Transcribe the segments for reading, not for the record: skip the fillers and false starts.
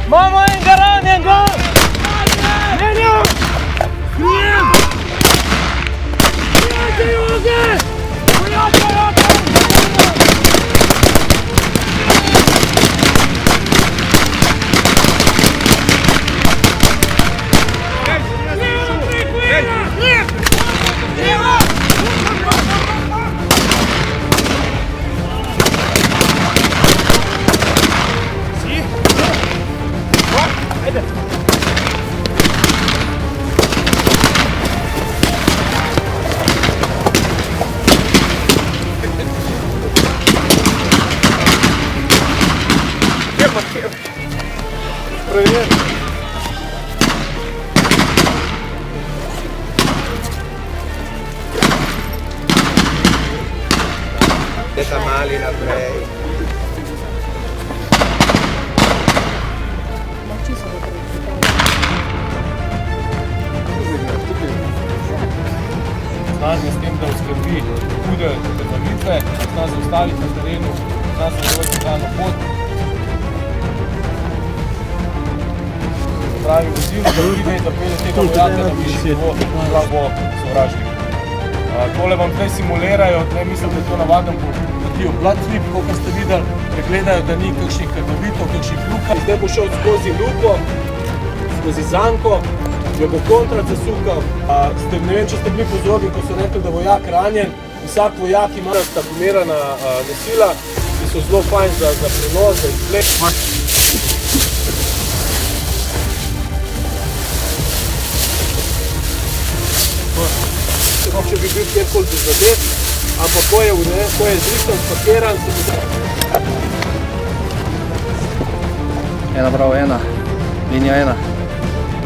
Imamo enega ranjenega! Menjam! Prijem! Prijatelj joge! Prijatelj joge! Detta mali naprej. Znanje s tem, da oskrbi hude krvavitve, zna zaustaviti na terenu, zna zadovoljiti dano pot. Pravi vozil, da pride in da pelje tega vojaka na višji nivo, prav bo sovražnik. Tole vam zdaj simulirajo, ne mislim, da je to navaden potijo blood flip, koliko ste videli, pregledajo, da ni kakšnih krvavitev, kakšnih lukaj. Zdaj bo šel skozi lupo, skozi zanko, jo bo kontrat zasukal. Ne vem, če ste bili pozorni, ko so rekli, da je vojak ranjen. Vsak vojak ima stacionirana nosila, ki so zelo fajn za prenos, za izgled. Če bi bil kjerkoli zadet, ampak ko je zristan, spakiran, se bi zdaj. 1-1, linija 1,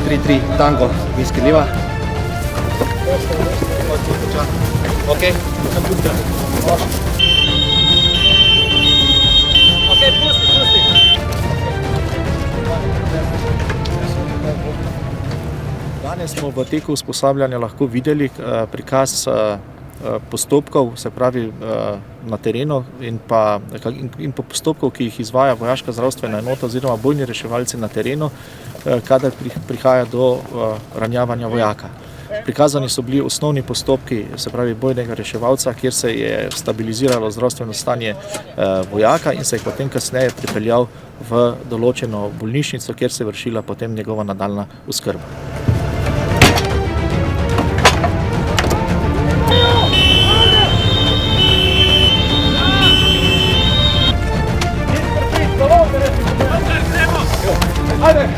3-3, tango, izkrljiva. Ok. Ok, pusti. Danes smo v teku usposabljanja lahko videli prikaz postopkov, se pravi na terenu in pa postopkov, ki jih izvaja vojaška zdravstvena enota oziroma bojni reševalci na terenu, kadar prihaja do ranjavanja vojaka. Prikazani so bili osnovni postopki, se pravi bojnega reševalca, kjer se je stabiliziralo zdravstveno stanje vojaka in se je potem kasneje pripeljal v določeno bolnišnico, kjer se je vršila potem njegova nadaljnja oskrba. Ajde!